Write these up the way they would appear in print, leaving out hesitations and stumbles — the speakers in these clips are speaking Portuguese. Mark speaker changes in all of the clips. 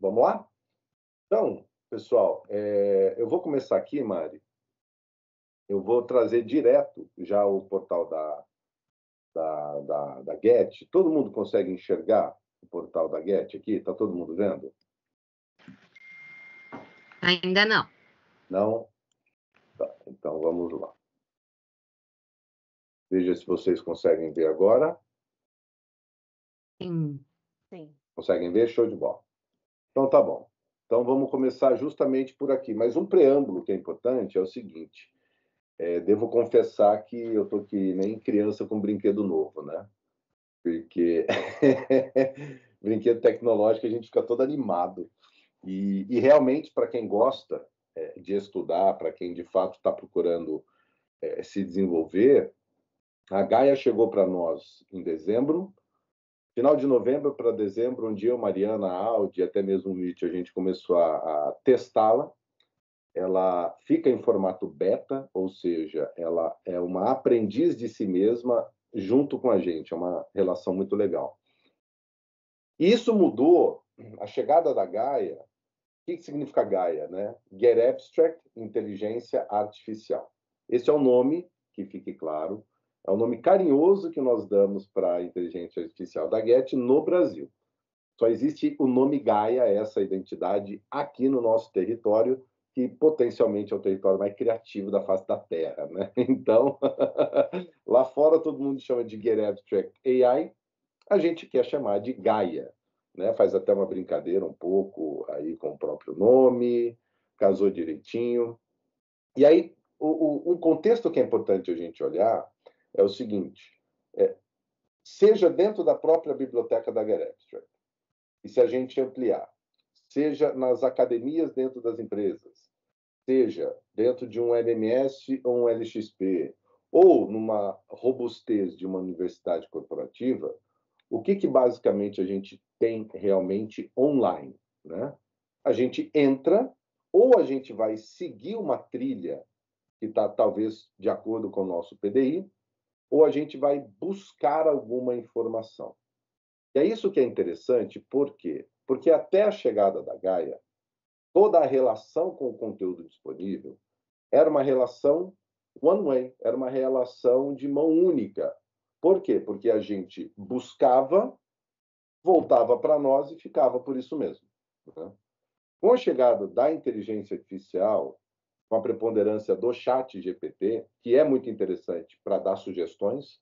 Speaker 1: Vamos lá? Então, pessoal, eu vou começar aqui, Mari. Eu vou trazer direto já o portal da Get. Todo mundo consegue enxergar o portal da Get aqui? Está todo mundo vendo?
Speaker 2: Ainda não.
Speaker 1: Não? Tá, então vamos lá. Veja se vocês conseguem ver agora.
Speaker 2: Sim.
Speaker 1: Conseguem ver? Show de bola. Então tá bom. Então vamos começar justamente por aqui. Mas um preâmbulo que é importante é o seguinte. Devo confessar que eu estou que nem criança com brinquedo novo, né? Porque brinquedo tecnológico a gente fica todo animado. E realmente, para quem gosta de estudar, para quem de fato está procurando se desenvolver, a Gaia chegou para nós em dezembro. Final de novembro para dezembro, um dia eu, Mariana, a Audi, até mesmo o Mitch, a gente começou a testá-la. Ela fica em formato beta, ou seja, ela é uma aprendiz de si mesma junto com a gente. É uma relação muito legal. E isso mudou a chegada da Gaia. O que significa Gaia, né? Get Abstract, inteligência artificial. Esse é o nome, que fique claro, é o nome carinhoso que nós damos para a inteligência artificial da Get no Brasil. Só existe o nome Gaia, essa identidade, aqui no nosso território, que potencialmente é o território mais criativo da face da Terra, né? Então, lá fora todo mundo chama de Get Abstract AI, a gente quer chamar de Gaia, né? Faz até uma brincadeira um pouco aí com o próprio nome, casou direitinho. E aí, um contexto que é importante a gente olhar é o seguinte, seja dentro da própria biblioteca da Get Abstract, e se a gente ampliar, seja nas academias dentro das empresas, seja dentro de um LMS ou um LXP, ou numa robustez de uma universidade corporativa, o que basicamente a gente tem realmente online, né? A gente entra, ou a gente vai seguir uma trilha que está talvez de acordo com o nosso PDI, ou a gente vai buscar alguma informação. E é isso que é interessante, por quê? Porque até a chegada da Gaia, toda a relação com o conteúdo disponível era uma relação one way, era uma relação de mão única. Por quê? Porque a gente buscava, voltava para nós e ficava por isso mesmo, né? Com a chegada da inteligência artificial, com a preponderância do chat GPT, que é muito interessante para dar sugestões,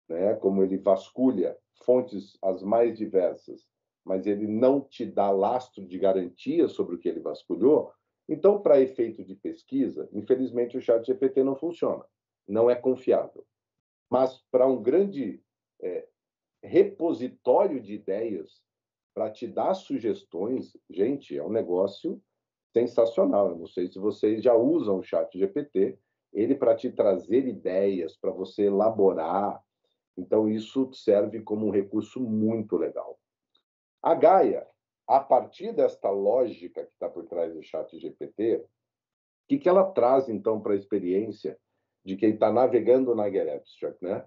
Speaker 1: né? Como ele vasculha fontes as mais diversas, mas ele não te dá lastro de garantia sobre o que ele vasculhou. Então, para efeito de pesquisa, infelizmente o chat GPT não funciona, não é confiável. Mas para um grande repositório de ideias, para te dar sugestões, gente, é um negócio sensacional. Eu não sei se vocês já usam o chat GPT, ele para te trazer ideias, para você elaborar. Então, isso serve como um recurso muito legal. A Gaia, a partir desta lógica que está por trás do chat GPT, o que ela traz, então, para a experiência de quem está navegando na Get Abstract, né?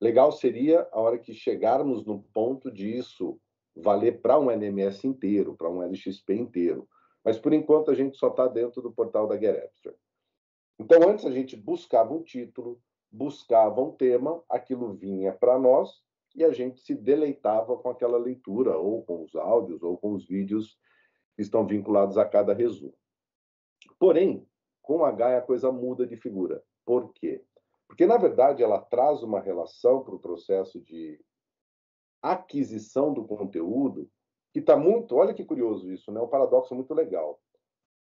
Speaker 1: Legal seria a hora que chegarmos no ponto disso valer para um LMS inteiro, para um LXP inteiro. Mas, por enquanto, a gente só está dentro do portal da Get Abstract. Então, antes a gente buscava um título, buscava um tema, aquilo vinha para nós e a gente se deleitava com aquela leitura, ou com os áudios, ou com os vídeos que estão vinculados a cada resumo. Porém, com a Gaia a coisa muda de figura. Por quê? Porque, na verdade, ela traz uma relação para o processo de aquisição do conteúdo que está muito... Olha que curioso isso, né? Um paradoxo muito legal.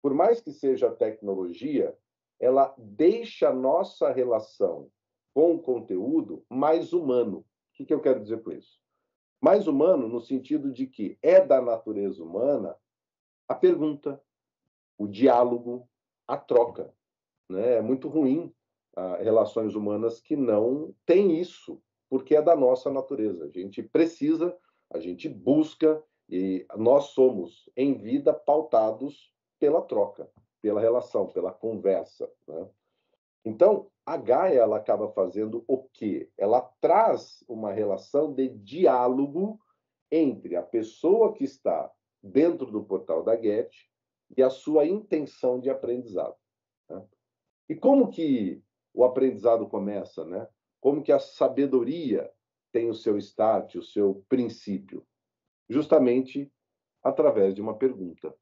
Speaker 1: Por mais que seja tecnologia, ela deixa a nossa relação com o conteúdo mais humano. O que eu quero dizer com isso? Mais humano no sentido de que é da natureza humana a pergunta, o diálogo, a troca, né? É muito ruim relações humanas que não têm isso, porque é da nossa natureza. A gente precisa, a gente busca, e nós somos, em vida, pautados pela troca, pela relação, pela conversa, né? Então, a Gaia ela acaba fazendo o quê? Ela traz uma relação de diálogo entre a pessoa que está dentro do portal da Get e a sua intenção de aprendizado, né? E como que o aprendizado começa, né? Como que a sabedoria tem o seu start, o seu princípio? Justamente através de uma pergunta,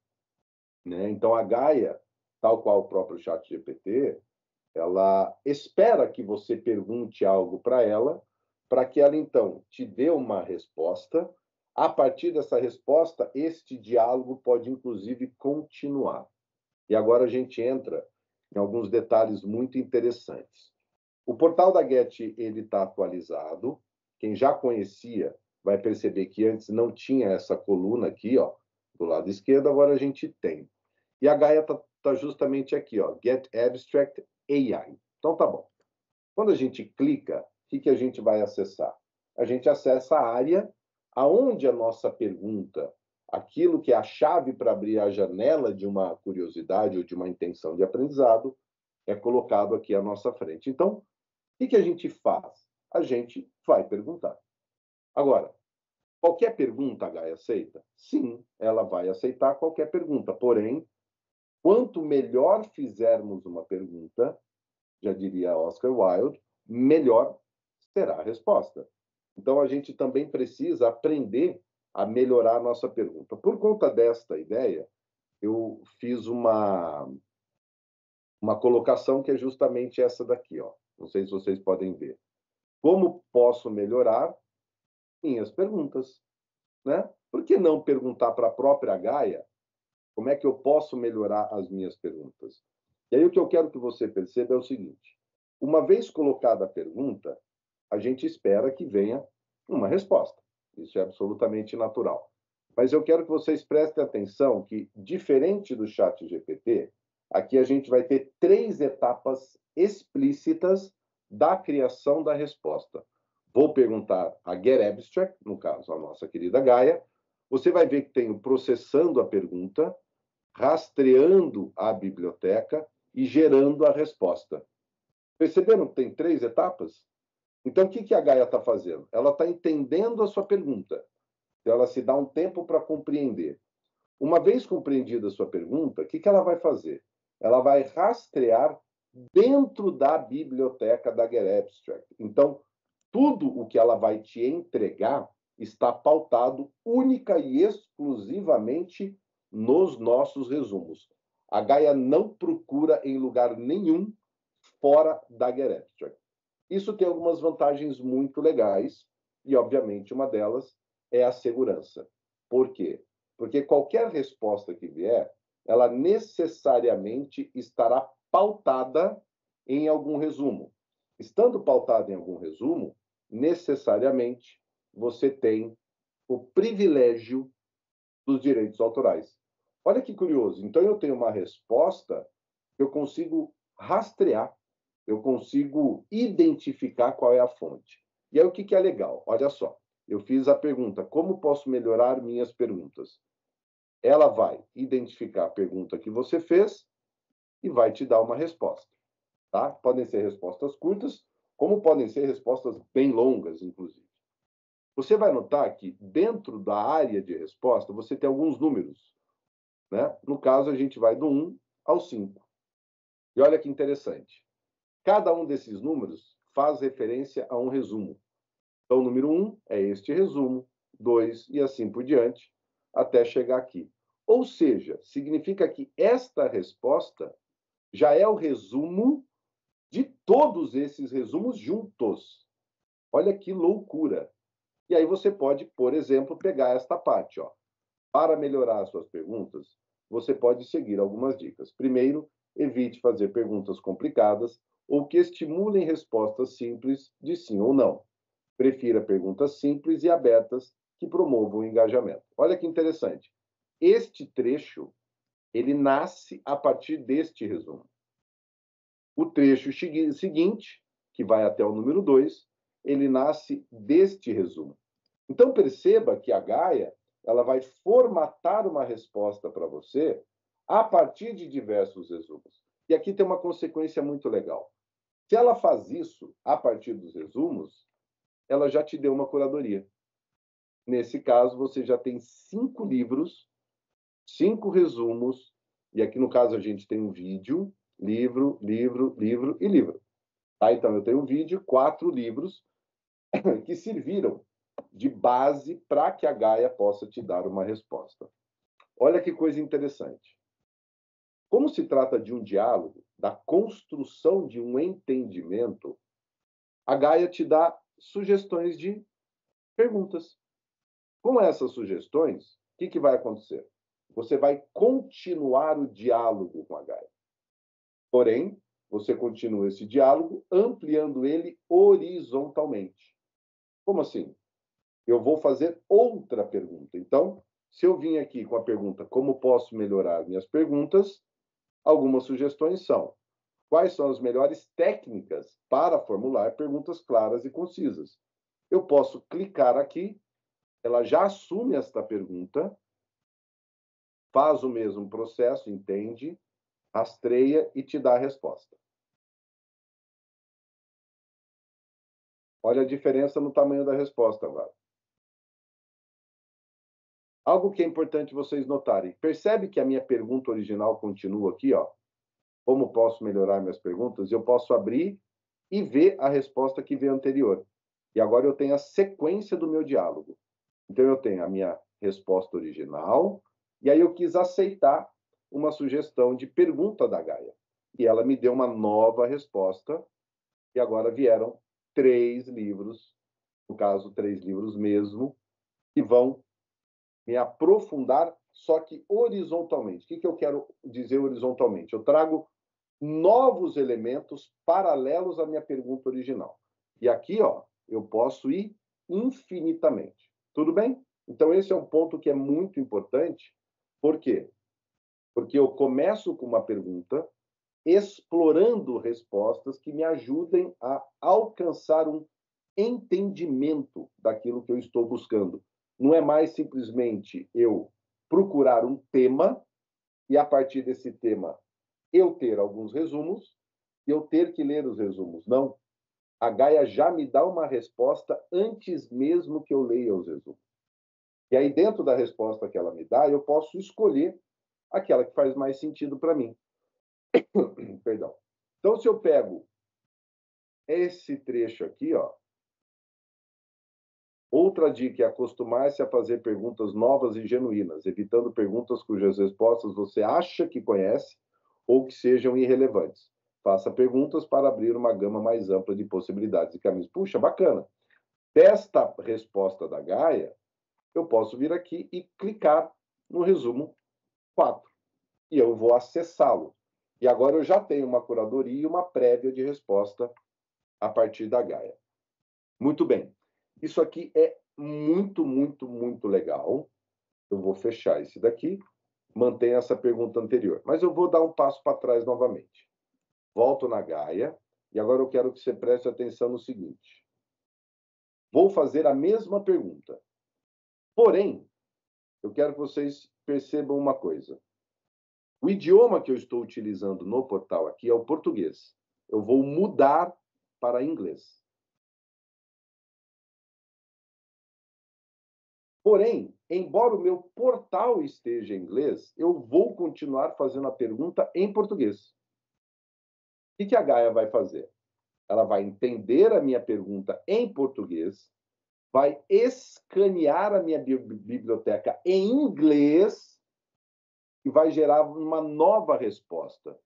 Speaker 1: né? Então, a Gaia, tal qual o próprio ChatGPT, ela espera que você pergunte algo para que ela, então, te dê uma resposta. A partir dessa resposta, este diálogo pode, inclusive, continuar. E agora a gente entra em alguns detalhes muito interessantes. O portal da Get ele está atualizado. Quem já conhecia vai perceber que antes não tinha essa coluna aqui, ó, do lado esquerdo, agora a gente tem. E a Gaia está justamente aqui, ó, Get Abstract AI. Então tá bom. Quando a gente clica, o que a gente vai acessar? A gente acessa a área aonde a nossa pergunta, aquilo que é a chave para abrir a janela de uma curiosidade ou de uma intenção de aprendizado, é colocado aqui à nossa frente. Então, o que a gente faz? A gente vai perguntar. Agora, qualquer pergunta a Gaia aceita? Sim, ela vai aceitar qualquer pergunta. Porém, quanto melhor fizermos uma pergunta, já diria Oscar Wilde, melhor será a resposta. Então, a gente também precisa aprender a melhorar a nossa pergunta. Por conta desta ideia, eu fiz uma colocação que é justamente essa daqui, ó. Não sei se vocês podem ver. Como posso melhorar minhas perguntas, né? Por que não perguntar para a própria Gaia como é que eu posso melhorar as minhas perguntas? E aí o que eu quero que você perceba é o seguinte: uma vez colocada a pergunta, a gente espera que venha uma resposta. Isso é absolutamente natural. Mas eu quero que vocês prestem atenção que, diferente do ChatGPT, aqui a gente vai ter 3 etapas explícitas da criação da resposta. Vou perguntar a Get Abstract, no caso, a nossa querida Gaia. Você vai ver que tem o processando a pergunta, rastreando a biblioteca e gerando a resposta. Perceberam que tem 3 etapas? Então, o que a Gaia está fazendo? Ela está entendendo a sua pergunta. Então, ela se dá um tempo para compreender. Uma vez compreendida a sua pergunta, o que ela vai fazer? Ela vai rastrear dentro da biblioteca da Get Abstract. Então, tudo o que ela vai te entregar está pautado única e exclusivamente nos nossos resumos. A Gaia não procura em lugar nenhum fora da Get Abstract. Isso tem algumas vantagens muito legais e, obviamente, uma delas é a segurança. Por quê? Porque qualquer resposta que vier, ela necessariamente estará pautada em algum resumo. Estando pautada em algum resumo, necessariamente você tem o privilégio dos direitos autorais. Olha que curioso. Então, eu tenho uma resposta que eu consigo rastrear, eu consigo identificar qual é a fonte. E aí, o que é legal? Olha só, eu fiz a pergunta, como posso melhorar minhas perguntas? Ela vai identificar a pergunta que você fez e vai te dar uma resposta. Tá? Podem ser respostas curtas, como podem ser respostas bem longas, inclusive. Você vai notar que dentro da área de resposta você tem alguns números, né? No caso, a gente vai do 1 ao 5. E olha que interessante. Cada um desses números faz referência a um resumo. Então, o número 1 é este resumo, 2 e assim por diante, até chegar aqui. Ou seja, significa que esta resposta já é o resumo de todos esses resumos juntos. Olha que loucura. E aí você pode, por exemplo, pegar esta parte, ó. Para melhorar as suas perguntas, você pode seguir algumas dicas. Primeiro, evite fazer perguntas complicadas ou que estimulem respostas simples de sim ou não. Prefira perguntas simples e abertas que promovam o engajamento. Olha que interessante. Este trecho, ele nasce a partir deste resumo. O trecho seguinte, que vai até o número 2, ele nasce deste resumo. Então, perceba que a Gaia ela vai formatar uma resposta para você a partir de diversos resumos. E aqui tem uma consequência muito legal. Se ela faz isso a partir dos resumos, ela já te deu uma curadoria. Nesse caso, você já tem 5 livros 5 resumos, e aqui no caso a gente tem um vídeo, livro, livro, livro e livro. Tá? Então eu tenho um vídeo, 4 livros que serviram de base para que a Gaia possa te dar uma resposta. Olha que coisa interessante. Como se trata de um diálogo, da construção de um entendimento, a Gaia te dá sugestões de perguntas. Com essas sugestões, o que vai acontecer? Você vai continuar o diálogo com a Gaia. Porém, você continua esse diálogo ampliando ele horizontalmente. Como assim? Eu vou fazer outra pergunta. Então, se eu vim aqui com a pergunta como posso melhorar minhas perguntas, algumas sugestões são: quais são as melhores técnicas para formular perguntas claras e concisas? Eu posso clicar aqui, ela já assume esta pergunta, faz o mesmo processo, entende, rastreia e te dá a resposta. Olha a diferença no tamanho da resposta agora. Algo que é importante vocês notarem. Percebe que a minha pergunta original continua aqui, ó. Como posso melhorar minhas perguntas? Eu posso abrir e ver a resposta que veio anterior. E agora eu tenho a sequência do meu diálogo. Então eu tenho a minha resposta original, e aí eu quis aceitar uma sugestão de pergunta da Gaia. E ela me deu uma nova resposta, e agora vieram 3 livros, no caso, 3 livros mesmo, que vão me aprofundar, só que horizontalmente. O que eu quero dizer horizontalmente? Eu trago novos elementos paralelos à minha pergunta original. E aqui, ó, eu posso ir infinitamente. Tudo bem? Então, esse é um ponto que é muito importante. Por quê? Porque eu começo com uma pergunta, explorando respostas que me ajudem a alcançar um entendimento daquilo que eu estou buscando. Não é mais simplesmente eu procurar um tema e, a partir desse tema, eu ter alguns resumos e eu ter que ler os resumos. Não. A Gaia já me dá uma resposta antes mesmo que eu leia os resumos. E aí, dentro da resposta que ela me dá, eu posso escolher aquela que faz mais sentido para mim. Perdão. Então, se eu pego esse trecho aqui, ó, outra dica é acostumar-se a fazer perguntas novas e genuínas, evitando perguntas cujas respostas você acha que conhece ou que sejam irrelevantes. Faça perguntas para abrir uma gama mais ampla de possibilidades e caminhos. Puxa, bacana. Desta resposta da Gaia, eu posso vir aqui e clicar no resumo 4. E eu vou acessá-lo. E agora eu já tenho uma curadoria e uma prévia de resposta a partir da Gaia. Muito bem. Isso aqui é muito, muito, muito legal. Eu vou fechar esse daqui, mantenho essa pergunta anterior. Mas eu vou dar um passo para trás novamente. Volto na Gaia, e agora eu quero que você preste atenção no seguinte. Vou fazer a mesma pergunta. Porém, eu quero que vocês percebam uma coisa. O idioma que eu estou utilizando no portal aqui é o português. Eu vou mudar para inglês. Porém, embora o meu portal esteja em inglês, eu vou continuar fazendo a pergunta em português. O que a Gaia vai fazer? Ela vai entender a minha pergunta em português, vai escanear a minha biblioteca em inglês e vai gerar uma nova resposta.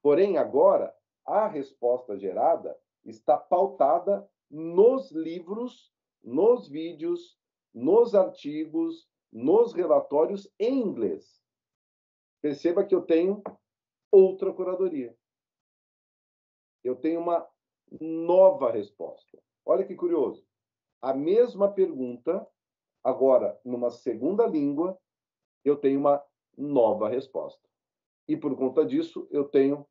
Speaker 1: Porém, agora, a resposta gerada está pautada nos livros, nos vídeos, nos artigos, nos relatórios em inglês. Perceba que eu tenho outra curadoria. Eu tenho uma nova resposta. Olha que curioso. A mesma pergunta, agora, numa segunda língua, eu tenho uma nova resposta. E, por conta disso, eu tenho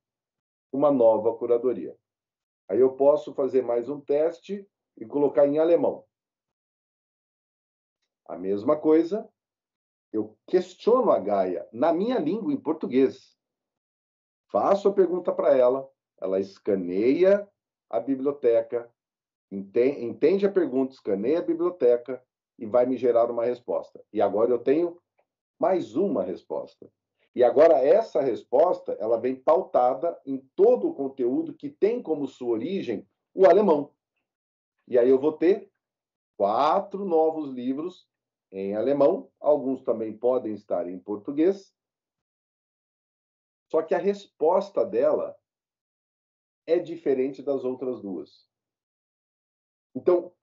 Speaker 1: uma nova curadoria. Aí eu posso fazer mais um teste e colocar em alemão. A mesma coisa, eu questiono a Gaia na minha língua, em português. Faço a pergunta para ela, ela escaneia a biblioteca, entende a pergunta, escaneia a biblioteca e vai me gerar uma resposta. E agora eu tenho mais uma resposta. E agora essa resposta, ela vem pautada em todo o conteúdo que tem como sua origem o alemão. E aí eu vou ter 4 novos livros em alemão, alguns também podem estar em português. Só que a resposta dela é diferente das outras duas. Então,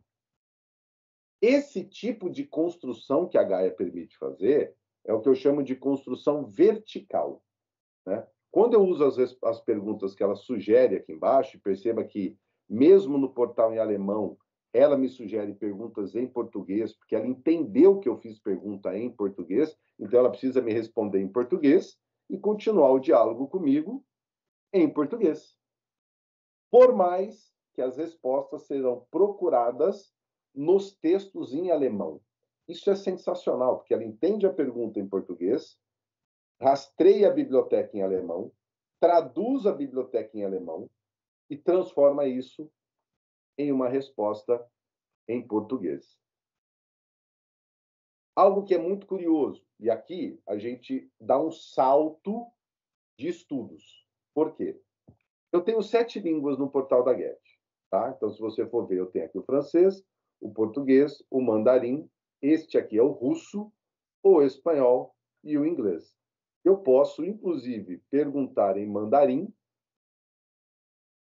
Speaker 1: esse tipo de construção que a Gaia permite fazer é o que eu chamo de construção vertical, né? Quando eu uso as perguntas que ela sugere aqui embaixo, perceba que, mesmo no portal em alemão, ela me sugere perguntas em português, porque ela entendeu que eu fiz pergunta em português, então ela precisa me responder em português e continuar o diálogo comigo em português. Por mais que as respostas serão procuradas nos textos em alemão. Isso é sensacional, porque ela entende a pergunta em português, rastreia a biblioteca em alemão, traduz a biblioteca em alemão e transforma isso em uma resposta em português. Algo que é muito curioso, e aqui a gente dá um salto de estudos. Por quê? Eu tenho 7 línguas no portal da Get, tá? Então, se você for ver, eu tenho aqui o francês, o português, o mandarim, este aqui é o russo, o espanhol e o inglês. Eu posso, inclusive, perguntar em mandarim.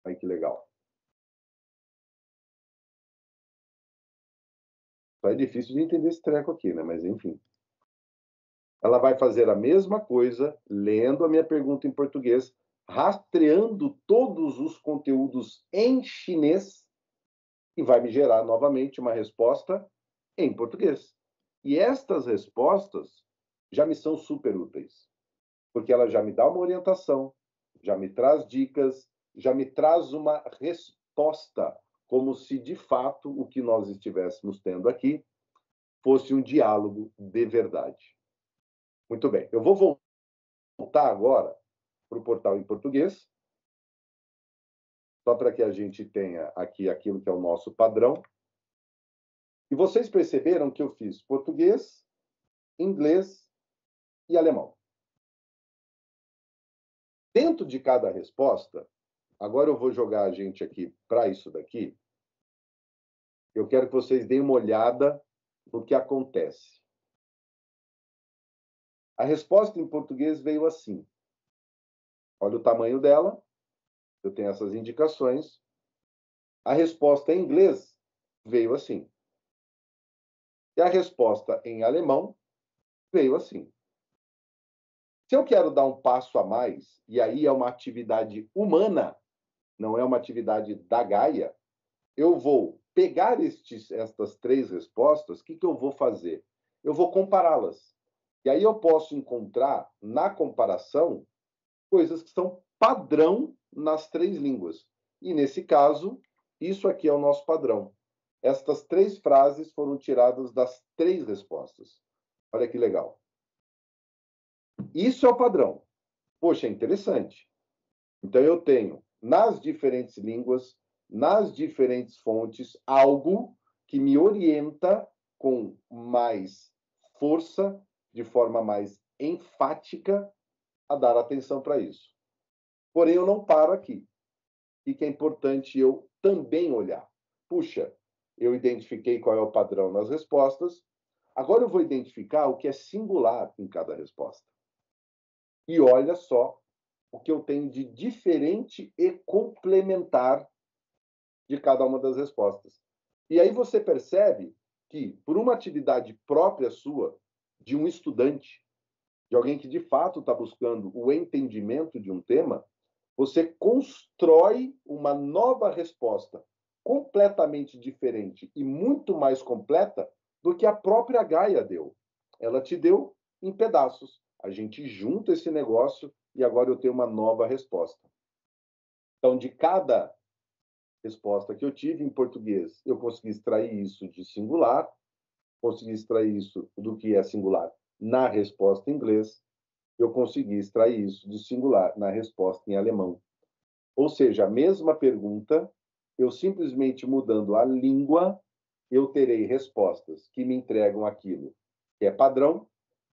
Speaker 1: Ai, que legal. Só é difícil de entender esse treco aqui, né? Mas, enfim. Ela vai fazer a mesma coisa, lendo a minha pergunta em português, rastreando todos os conteúdos em chinês e vai me gerar novamente uma resposta em português. E estas respostas já me são super úteis, porque ela já me dá uma orientação, já me traz dicas, já me traz uma resposta, como se de fato o que nós estivéssemos tendo aqui fosse um diálogo de verdade. Muito bem, eu vou voltar agora para o portal em português, só para que a gente tenha aqui aquilo que é o nosso padrão. E vocês perceberam que eu fiz português, inglês e alemão. Dentro de cada resposta, agora eu vou jogar a gente aqui para isso daqui. Eu quero que vocês deem uma olhada no que acontece. A resposta em português veio assim. Olha o tamanho dela. Eu tenho essas indicações. A resposta em inglês veio assim. E a resposta em alemão veio assim. Se eu quero dar um passo a mais, e aí é uma atividade humana, não é uma atividade da Gaia, eu vou pegar estas 3 respostas, o que eu vou fazer? Eu vou compará-las. E aí eu posso encontrar, na comparação, coisas que são padrão nas 3 línguas. E, nesse caso, isso aqui é o nosso padrão. Estas 3 frases foram tiradas das 3 respostas. Olha que legal. Isso é o padrão. Poxa, é interessante. Então, eu tenho, nas diferentes línguas, nas diferentes fontes, algo que me orienta com mais força, de forma mais enfática, a dar atenção para isso. Porém, eu não paro aqui. E que é importante eu também olhar. Puxa, eu identifiquei qual é o padrão nas respostas, agora eu vou identificar o que é singular em cada resposta. E olha só o que eu tenho de diferente e complementar de cada uma das respostas. E aí você percebe que, por uma atividade própria sua, de um estudante, de alguém que de fato está buscando o entendimento de um tema, você constrói uma nova resposta completamente diferente e muito mais completa do que a própria Gaia deu. Ela te deu em pedaços. A gente junta esse negócio e agora eu tenho uma nova resposta. Então, de cada resposta que eu tive em português, eu consegui extrair isso de singular, consegui extrair isso do que é singular na resposta em inglês, eu consegui extrair isso de singular na resposta em alemão. Ou seja, a mesma pergunta, eu simplesmente mudando a língua, eu terei respostas que me entregam aquilo que é padrão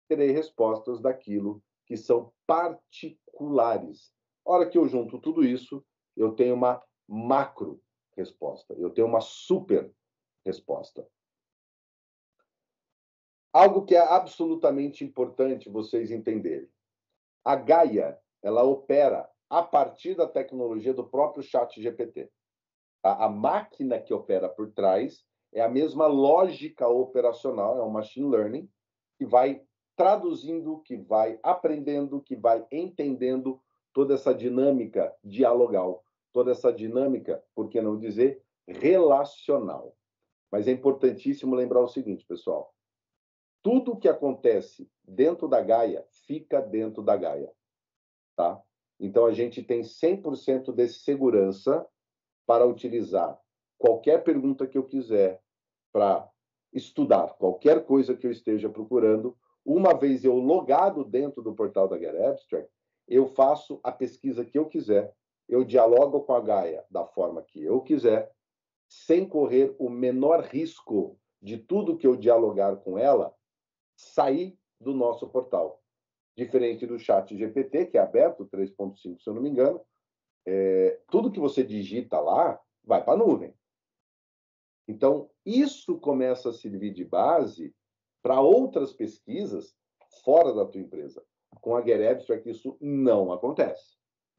Speaker 1: terei respostas daquilo que são particulares. A hora que eu junto tudo isso, eu tenho uma macro resposta, eu tenho uma super resposta. Algo que é absolutamente importante vocês entenderem. A Gaia, ela opera a partir da tecnologia do próprio ChatGPT. A máquina que opera por trás é a mesma lógica operacional, é o machine learning, que vai traduzindo, que vai aprendendo, que vai entendendo toda essa dinâmica dialogal, toda essa dinâmica, por que não dizer, relacional. Mas é importantíssimo lembrar o seguinte, pessoal: tudo que acontece dentro da Gaia fica dentro da Gaia, tá? Então a gente tem 100% de segurança para utilizar qualquer pergunta que eu quiser para estudar qualquer coisa que eu esteja procurando. Uma vez eu logado dentro do portal da Get Abstract, eu faço a pesquisa que eu quiser, eu dialogo com a Gaia da forma que eu quiser, sem correr o menor risco de tudo que eu dialogar com ela sair do nosso portal. Diferente do ChatGPT, que é aberto, 3.5, se eu não me engano, tudo que você digita lá vai para a nuvem. Então, isso começa a servir de base para outras pesquisas fora da tua empresa. Com a Get Abstract, isso não acontece.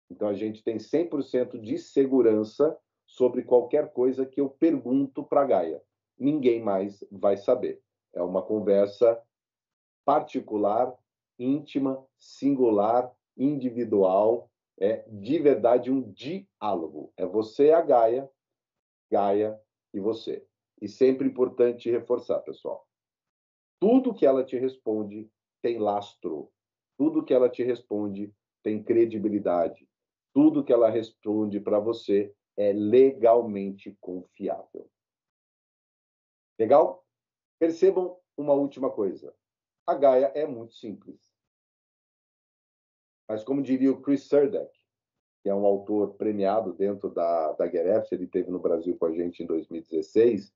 Speaker 1: Então, a gente tem 100% de segurança sobre qualquer coisa que eu pergunto para a Gaia. Ninguém mais vai saber. É uma conversa particular, íntima, singular, individual, é de verdade um diálogo. É você e a Gaia, Gaia e você. E sempre importante reforçar, pessoal. Tudo que ela te responde tem lastro. Tudo que ela te responde tem credibilidade. Tudo que ela responde para você é legalmente confiável. Legal? Percebam uma última coisa. A Gaia é muito simples. Mas, como diria o Chris Surdek, que é um autor premiado dentro da Get, ele esteve no Brasil com a gente em 2016,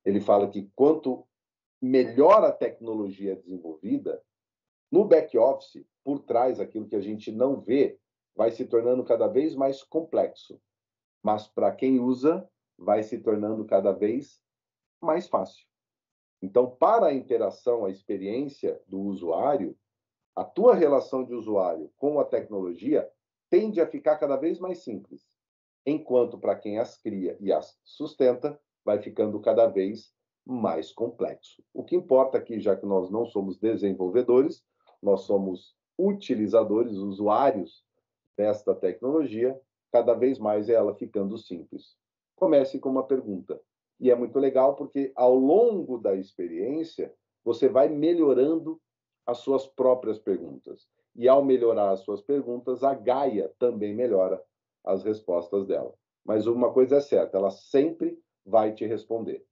Speaker 1: ele fala que quanto melhor a tecnologia é desenvolvida, no back-office, por trás, aquilo que a gente não vê, vai se tornando cada vez mais complexo. Mas, para quem usa, vai se tornando cada vez mais fácil. Então, para a interação, a experiência do usuário, a tua relação de usuário com a tecnologia tende a ficar cada vez mais simples, enquanto para quem as cria e as sustenta, vai ficando cada vez mais complexo. O que importa aqui, já que nós não somos desenvolvedores, nós somos utilizadores, usuários desta tecnologia, cada vez mais é ela ficando simples. Comece com uma pergunta. E é muito legal porque, ao longo da experiência, você vai melhorando as suas próprias perguntas. E, ao melhorar as suas perguntas, a Gaia também melhora as respostas dela. Mas uma coisa é certa, ela sempre vai te responder.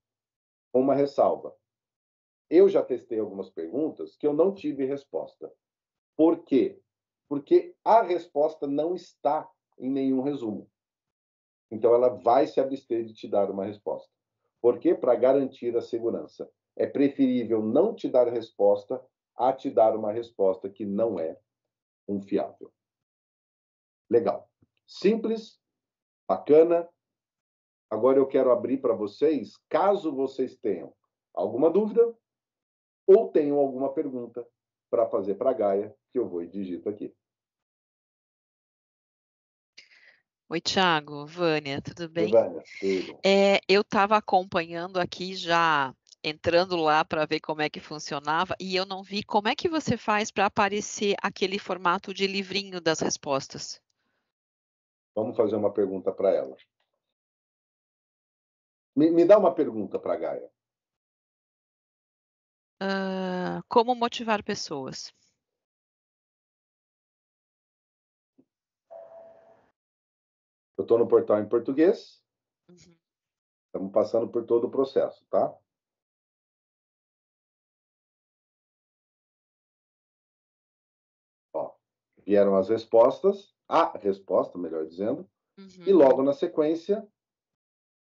Speaker 1: Uma ressalva. Eu já testei algumas perguntas que eu não tive resposta. Por quê? Porque a resposta não está em nenhum resumo. Então, ela vai se abster de te dar uma resposta. Por quê? Para garantir a segurança. É preferível não te dar resposta a te dar uma resposta que não é confiável. Legal. Simples, bacana. Agora eu quero abrir para vocês, caso vocês tenham alguma dúvida ou tenham alguma pergunta para fazer para a Gaia, que eu vou e digito aqui.
Speaker 2: Oi, Thiago, Vânia, tudo bem?
Speaker 1: Vânia, tudo.
Speaker 2: Eu estava acompanhando aqui já, entrando lá para ver como é que funcionava, e eu não vi como é que você faz para aparecer aquele formato de livrinho das respostas.
Speaker 1: Vamos fazer uma pergunta para ela. Me dá uma pergunta para a Gaia.
Speaker 2: Como motivar pessoas?
Speaker 1: Eu estou no portal em português.
Speaker 2: Uhum.
Speaker 1: Estamos passando por todo o processo, tá? Ó, vieram as respostas, a resposta, melhor dizendo, e
Speaker 2: Uhum.
Speaker 1: logo na sequência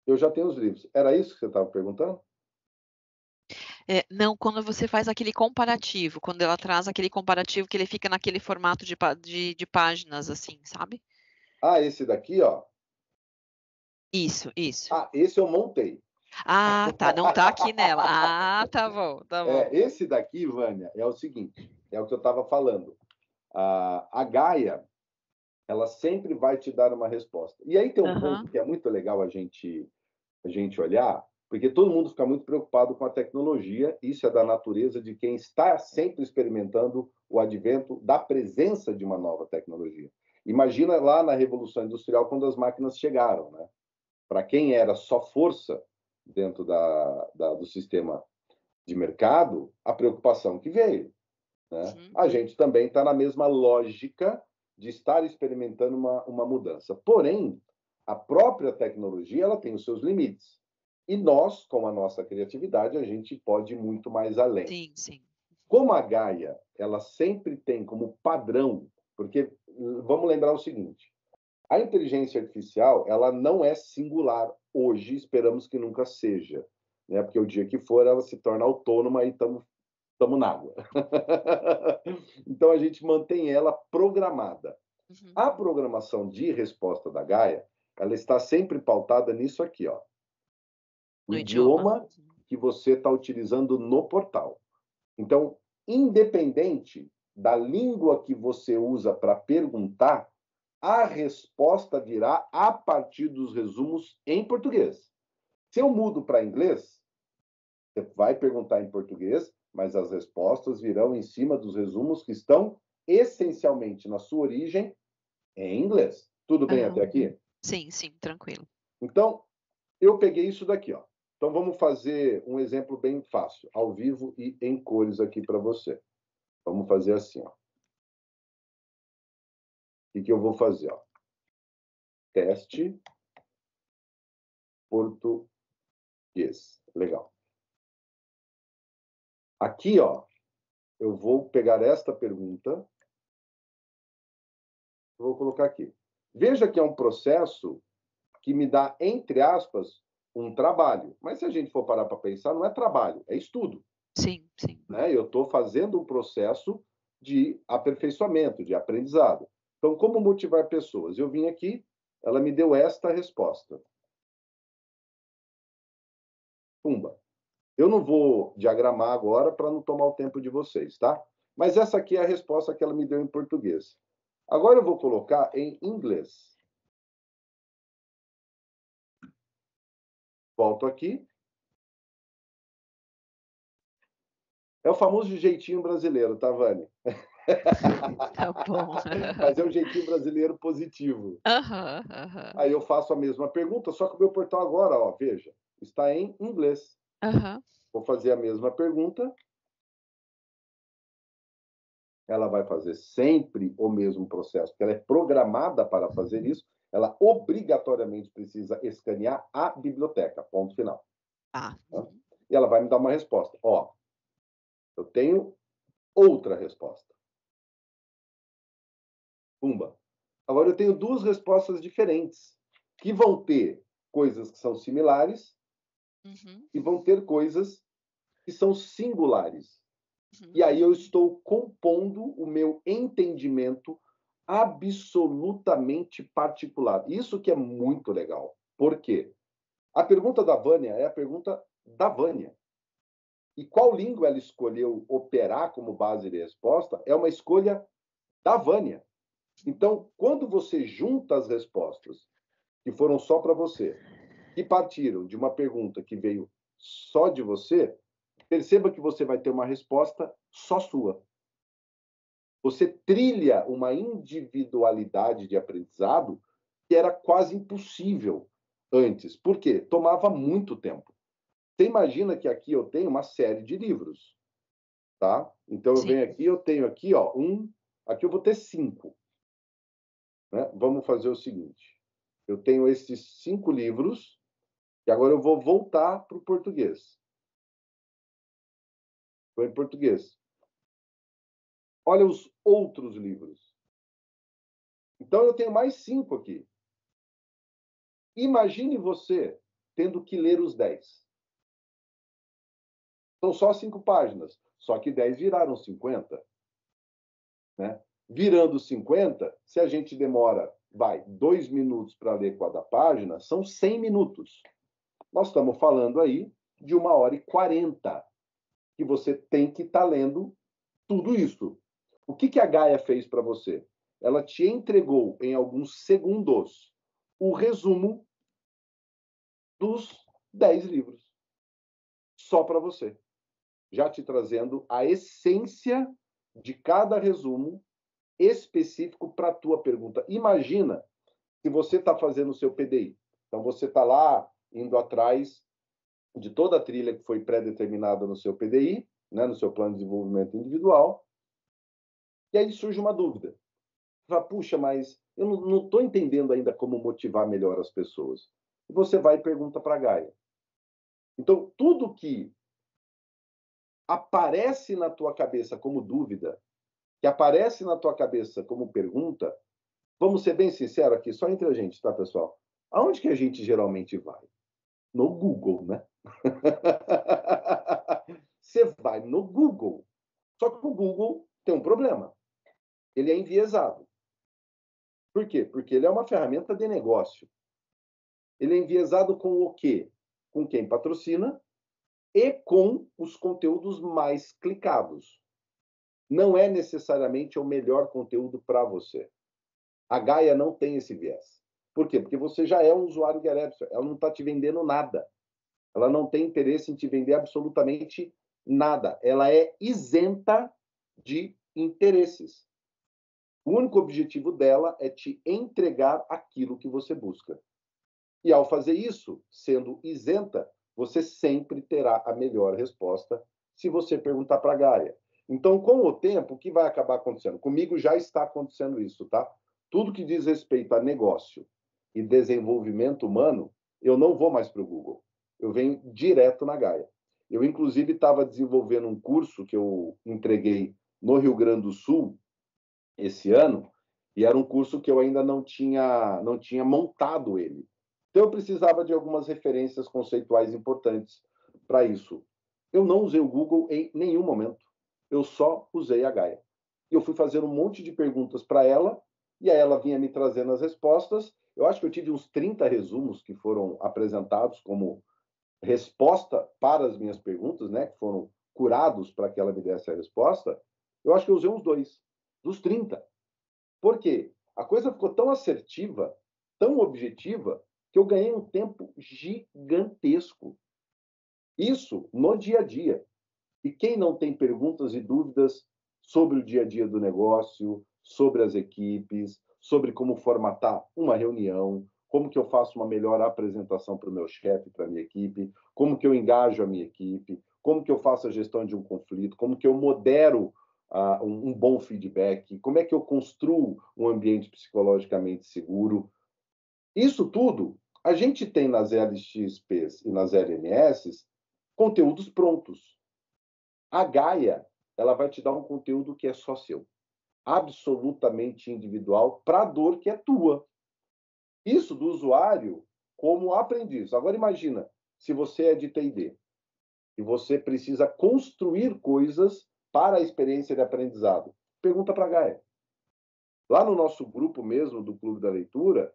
Speaker 1: eu já tenho os livros. Era isso que você estava perguntando?
Speaker 2: Não, quando você faz aquele comparativo, quando ela traz aquele comparativo que ele fica naquele formato de páginas, assim, sabe?
Speaker 1: Ah, esse daqui, ó.
Speaker 2: Isso, isso.
Speaker 1: Ah, esse eu montei.
Speaker 2: Ah, tá, não tá aqui nela. Ah, tá bom, tá bom.
Speaker 1: Esse daqui, Vânia, é o seguinte, é o que eu estava falando. A Gaia, ela sempre vai te dar uma resposta. E aí tem um ponto
Speaker 2: Aham.
Speaker 1: que é muito legal a gente olhar, porque todo mundo fica muito preocupado com a tecnologia, isso é da natureza de quem está sempre experimentando o advento da presença de uma nova tecnologia. Imagina lá na Revolução Industrial, quando as máquinas chegaram, né? Para quem era só força dentro do sistema de mercado, a preocupação que veio, né?
Speaker 2: Uhum.
Speaker 1: A gente também está na mesma lógica de estar experimentando uma mudança. Porém, a própria tecnologia ela tem os seus limites. E nós, com a nossa criatividade, a gente pode ir muito mais além.
Speaker 2: Sim, sim.
Speaker 1: Como a Gaia, ela sempre tem como padrão, porque vamos lembrar o seguinte, a inteligência artificial, ela não é singular hoje, esperamos que nunca seja, né? Porque o dia que for, ela se torna autônoma e estamos na água. Então a gente mantém ela programada.
Speaker 2: Uhum.
Speaker 1: A programação de resposta da Gaia, ela está sempre pautada nisso aqui, ó. O
Speaker 2: No idioma.
Speaker 1: idioma que você está utilizando no portal. Então, independente da língua que você usa para perguntar, a resposta virá a partir dos resumos em português. Se eu mudo para inglês, você vai perguntar em português, mas as respostas virão em cima dos resumos que estão essencialmente na sua origem em inglês. Tudo bem até
Speaker 2: Aham.
Speaker 1: aqui?
Speaker 2: Sim, sim, tranquilo.
Speaker 1: Então, eu peguei isso daqui, ó. Então vamos fazer um exemplo bem fácil, ao vivo e em cores aqui para você. Vamos fazer assim, ó. O que eu vou fazer, ó? Teste português. Legal. Aqui, ó, eu vou pegar esta pergunta, vou colocar aqui. Veja que é um processo que me dá, entre aspas, um trabalho. Mas se a gente for parar para pensar, não é trabalho, é estudo.
Speaker 2: Sim, sim.
Speaker 1: Né? Eu estou fazendo um processo de aperfeiçoamento, de aprendizado. Então, como motivar pessoas? Eu vim aqui, ela me deu esta resposta. Pumba. Eu não vou diagramar agora para não tomar o tempo de vocês, tá? Mas essa aqui é a resposta que ela me deu em português. Agora eu vou colocar em inglês. Volto aqui. É o famoso jeitinho brasileiro, tá, Vânia?
Speaker 2: Tá bom.
Speaker 1: Mas é um jeitinho brasileiro positivo.
Speaker 2: Aham, aham.
Speaker 1: Aí eu faço a mesma pergunta, só que o meu portal agora, ó, veja, está em inglês.
Speaker 2: Aham.
Speaker 1: Vou fazer a mesma pergunta. Ela vai fazer sempre o mesmo processo, porque ela é programada para fazer isso. Ela obrigatoriamente precisa escanear a biblioteca, ponto final.
Speaker 2: Tá.
Speaker 1: Tá? E ela vai me dar uma resposta. Ó, eu tenho outra resposta. Pumba. Agora eu tenho duas respostas diferentes, que vão ter coisas que são similares
Speaker 2: Uhum,
Speaker 1: e vão ter coisas que são singulares.
Speaker 2: uhum.
Speaker 1: E aí eu estou compondo o meu entendimento absolutamente particular. Isso que é muito legal. Por quê? A pergunta da Vânia é a pergunta da Vânia. E qual língua ela escolheu operar como base de resposta é uma escolha da Vânia. Então, quando você junta as respostas que foram só para você, que partiram de uma pergunta que veio só de você, perceba que você vai ter uma resposta só sua. Você trilha uma individualidade de aprendizado que era quase impossível antes. Por quê? Tomava muito tempo. Você imagina que aqui eu tenho uma série de livros, tá? Então eu
Speaker 2: Sim.
Speaker 1: venho aqui, eu tenho aqui, ó, aqui eu vou ter 5, né? Vamos fazer o seguinte: eu tenho esses 5 livros e agora eu vou voltar para o português. Estou em português. Olha os outros livros. Então eu tenho mais 5 aqui. Imagine você tendo que ler os 10. São só 5 páginas, só que 10 viraram 50. Né? Virando 50, se a gente demora, 2 minutos para ler cada página, são 100 minutos. Nós estamos falando aí de 1h40 que você tem que estar lendo tudo isso. O que a Gaia fez para você? Ela te entregou em alguns segundos o resumo dos 10 livros. Só para você. Já te trazendo a essência de cada resumo específico para a tua pergunta. Imagina se você está fazendo o seu PDI. Então, você está lá indo atrás de toda a trilha que foi pré-determinada no seu PDI, né, no seu plano de desenvolvimento individual, e aí surge uma dúvida. Você fala, puxa, mas eu não estou entendendo ainda como motivar melhor as pessoas. E você vai e pergunta para a Gaia. Então, tudo que aparece na tua cabeça como dúvida, que aparece na tua cabeça como pergunta, vamos ser bem sinceros aqui, só entre a gente, tá, pessoal? Aonde que a gente geralmente vai? No Google, né? Você vai no Google. Só que o Google tem um problema. Ele é enviesado. Por quê? Porque ele é uma ferramenta de negócio. Ele é enviesado com o quê? Com quem patrocina e com os conteúdos mais clicados. Não é necessariamente o melhor conteúdo para você. A Gaia não tem esse viés. Por quê? Porque você já é um usuário de Alepsia. Ela não está te vendendo nada. Ela não tem interesse em te vender absolutamente nada. Ela é isenta de interesses. O único objetivo dela é te entregar aquilo que você busca. E ao fazer isso, sendo isenta, você sempre terá a melhor resposta se você perguntar para a Gaia. Então, com o tempo, o que vai acabar acontecendo? Comigo já está acontecendo isso, tá? Tudo que diz respeito a negócio e desenvolvimento humano, eu não vou mais para o Google. Eu venho direto na Gaia. Eu, inclusive, estava desenvolvendo um curso que eu entreguei no Rio Grande do Sul esse ano, e era um curso que eu ainda não tinha montado ele. Então, eu precisava de algumas referências conceituais importantes para isso. Eu não usei o Google em nenhum momento. Eu só usei a Gaia. Eu fui fazer um monte de perguntas para ela, e aí ela vinha me trazendo as respostas. Eu acho que eu tive uns 30 resumos que foram apresentados como resposta para as minhas perguntas, né, que foram curados para que ela me desse a resposta. Eu acho que eu usei uns 2, dos 30. Por quê? A coisa ficou tão assertiva, tão objetiva, que eu ganhei um tempo gigantesco. Isso no dia a dia. E quem não tem perguntas e dúvidas sobre o dia a dia do negócio, sobre as equipes, sobre como formatar uma reunião, como que eu faço uma melhor apresentação para o meu chefe, para a minha equipe, como que eu engajo a minha equipe, como que eu faço a gestão de um conflito, como que eu modero um bom feedback, como é que eu construo um ambiente psicologicamente seguro. Isso tudo, a gente tem nas LXPs e nas LMS conteúdos prontos. A Gaia, ela vai te dar um conteúdo que é só seu, absolutamente individual, para a dor que é tua. Isso do usuário como aprendiz. Agora imagina, se você é de T&D e você precisa construir coisas para a experiência de aprendizado, pergunta para a Gaia. Lá no nosso grupo mesmo, do Clube da Leitura,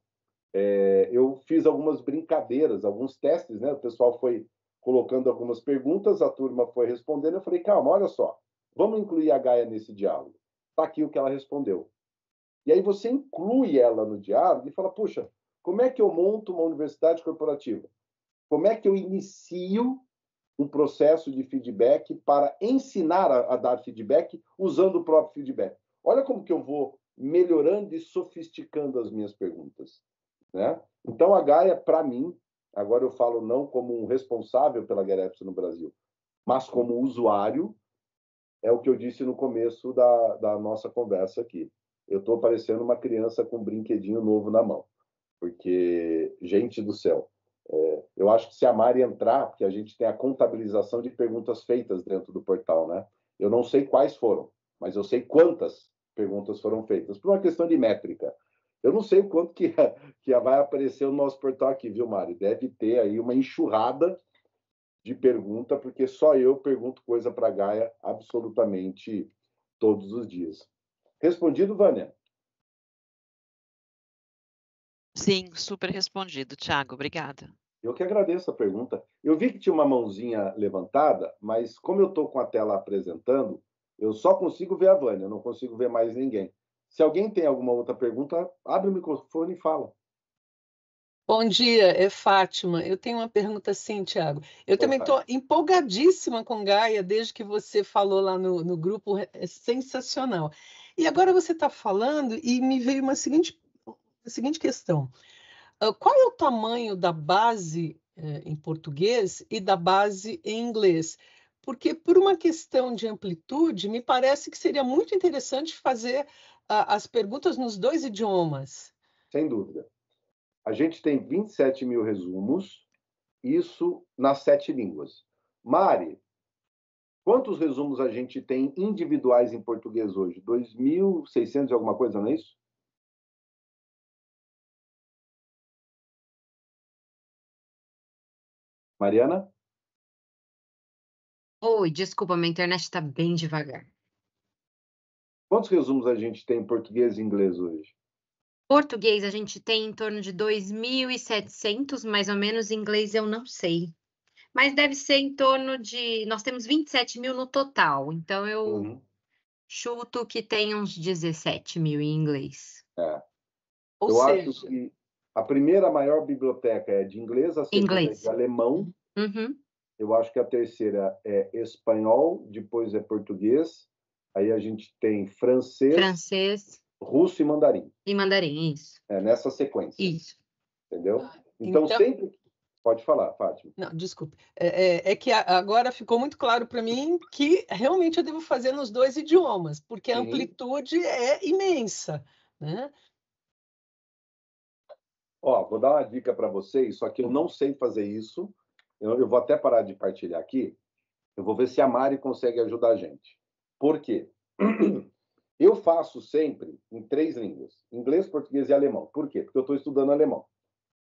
Speaker 1: eu fiz algumas brincadeiras, alguns testes, né? O pessoal foi colocando algumas perguntas, a turma foi respondendo, eu falei, calma, olha só, vamos incluir a Gaia nesse diálogo. Está aqui o que ela respondeu. E aí você inclui ela no diálogo e fala, puxa, como é que eu monto uma universidade corporativa? Como é que eu inicio um processo de feedback para ensinar a dar feedback usando o próprio feedback? Olha como que eu vou melhorando e sofisticando as minhas perguntas. Né? Então, a Gaia, para mim, agora eu falo não como um responsável pela Garepsa no Brasil, mas como usuário, é o que eu disse no começo da nossa conversa aqui. Eu estou parecendo uma criança com um brinquedinho novo na mão, porque, gente do céu, eu acho que se a Mari entrar, porque a gente tem a contabilização de perguntas feitas dentro do portal, né? Eu não sei quais foram, mas eu sei quantas perguntas foram feitas, por uma questão de métrica. Eu não sei o quanto que vai aparecer no nosso portal aqui, viu, Mari? Deve ter aí uma enxurrada de pergunta, porque só eu pergunto coisa para a Gaia absolutamente todos os dias. Respondido, Vânia?
Speaker 2: Sim, super respondido, Thiago. Obrigada.
Speaker 1: Eu que agradeço a pergunta. Eu vi que tinha uma mãozinha levantada, mas como eu estou com a tela apresentando, eu só consigo ver a Vânia, eu não consigo ver mais ninguém. Se alguém tem alguma outra pergunta, abre o microfone e fala.
Speaker 3: Bom dia, é Fátima. Eu tenho uma pergunta assim, Tiago. Eu também estou empolgadíssima com Gaia desde que você falou lá no grupo, é sensacional. E agora você está falando e me veio uma seguinte questão. Qual é o tamanho da base em português e da base em inglês? Porque por uma questão de amplitude, me parece que seria muito interessante fazer as perguntas nos dois idiomas.
Speaker 1: Sem dúvida. A gente tem 27 mil resumos, isso nas 7 línguas. Mari, quantos resumos a gente tem individuais em português hoje? 2.600 e alguma coisa, não é isso? Mariana?
Speaker 4: Oi, desculpa, minha internet está bem devagar.
Speaker 1: Quantos resumos a gente tem em português e inglês hoje?
Speaker 4: Português a gente tem em torno de 2.700, mais ou menos. Em inglês eu não sei. Mas deve ser em torno de... Nós temos 27 mil no total, então eu chuto que tem uns 17 mil em inglês.
Speaker 1: Eu acho que a primeira maior biblioteca é de inglês, a segunda é de alemão.
Speaker 4: Uhum.
Speaker 1: Eu acho que a terceira é espanhol, depois é português. Aí a gente tem francês, russo e mandarim.
Speaker 4: E mandarim, isso.
Speaker 1: É nessa sequência.
Speaker 4: Isso.
Speaker 1: Entendeu? Então, sempre... Pode falar, Fátima.
Speaker 3: Não, desculpe. É que agora ficou muito claro para mim que realmente eu devo fazer nos dois idiomas, porque a amplitude é imensa, né?
Speaker 1: Ó, vou dar uma dica para vocês, só que eu não sei fazer isso. Eu vou até parar de partilhar aqui. Eu vou ver se a Mari consegue ajudar a gente. Por quê? Eu faço sempre em 3 línguas: inglês, português e alemão. Por quê? Porque eu estou estudando alemão,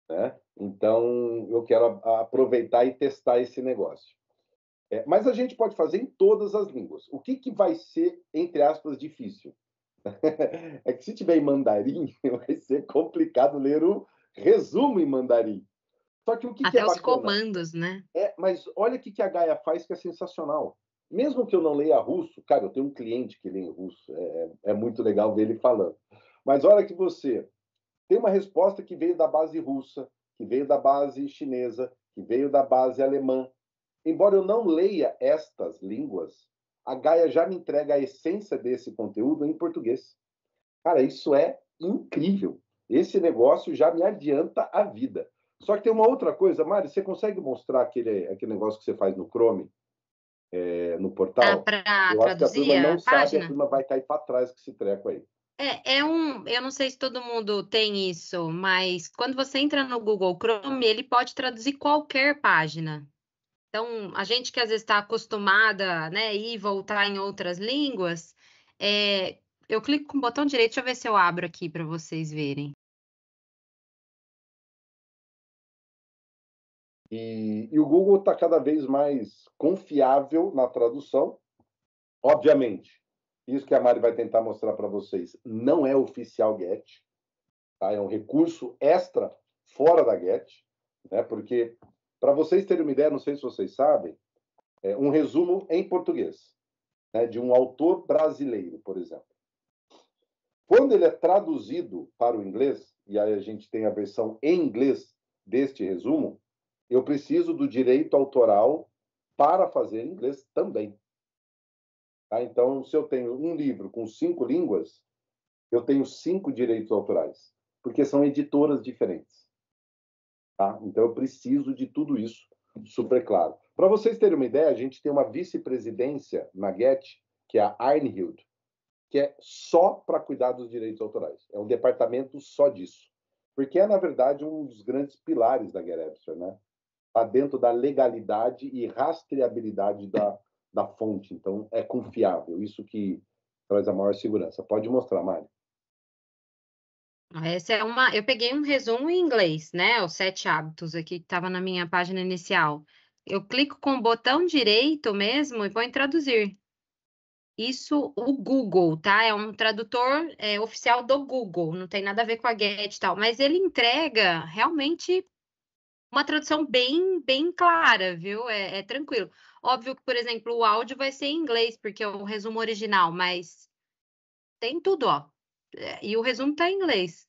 Speaker 1: né? Então, eu quero aproveitar e testar esse negócio. Mas a gente pode fazer em todas as línguas. O que vai ser, entre aspas, difícil? É que se tiver em mandarim, vai ser complicado ler o resumo em mandarim. Só que o que
Speaker 4: Até
Speaker 1: é
Speaker 4: os
Speaker 1: bacana?
Speaker 4: comandos, né?
Speaker 1: Mas olha o que a Gaia faz que é sensacional. Mesmo que eu não leia russo, cara, eu tenho um cliente que lê em russo, é muito legal ver ele falando. Mas olha que você tem uma resposta que veio da base russa, que veio da base chinesa, que veio da base alemã. Embora eu não leia estas línguas, a Gaia já me entrega a essência desse conteúdo em português. Cara, isso é incrível. Esse negócio já me adianta a vida. Só que tem uma outra coisa, Mari, você consegue mostrar aquele negócio que você faz no Chrome, no portal?
Speaker 4: Para
Speaker 1: Eu acho que a
Speaker 4: traduzir
Speaker 1: turma não
Speaker 4: a
Speaker 1: sabe,
Speaker 4: página?
Speaker 1: a turma vai cair para trás com esse treco aí.
Speaker 4: Eu não sei se todo mundo tem isso, mas quando você entra no Google Chrome, ele pode traduzir qualquer página. Então, a gente que às vezes está acostumada, né, ir e voltar em outras línguas, eu clico com o botão direito, deixa eu ver se eu abro aqui para vocês verem.
Speaker 1: E o Google está cada vez mais confiável na tradução. Obviamente, isso que a Mari vai tentar mostrar para vocês não é oficial Get, tá? É um recurso extra fora da Get, né? Porque, para vocês terem uma ideia, não sei se vocês sabem, um resumo em português, né, de um autor brasileiro, por exemplo. Quando ele é traduzido para o inglês, e aí a gente tem a versão em inglês deste resumo, eu preciso do direito autoral para fazer em inglês também. Tá? Então, se eu tenho um livro com 5 línguas, eu tenho 5 direitos autorais, porque são editoras diferentes. Tá? Então, eu preciso de tudo isso super claro. Para vocês terem uma ideia, a gente tem uma vice-presidência na Get, que é a Arnhild, que é só para cuidar dos direitos autorais. É um departamento só disso. Porque é, na verdade, um dos grandes pilares da GetEbster, né? Está dentro da legalidade e rastreabilidade da fonte. Então, é confiável. Isso que traz a maior segurança. Pode mostrar, Mari.
Speaker 4: Eu peguei um resumo em inglês, né? Os 7 hábitos aqui que estava na minha página inicial. Eu clico com o botão direito mesmo e vou em traduzir. Isso, o Google, tá? É um tradutor oficial do Google, não tem nada a ver com a Get e tal, mas ele entrega realmente uma tradução bem clara, viu? É tranquilo. Óbvio que, por exemplo, o áudio vai ser em inglês, porque é o resumo original, mas tem tudo, ó. E o resumo tá em inglês.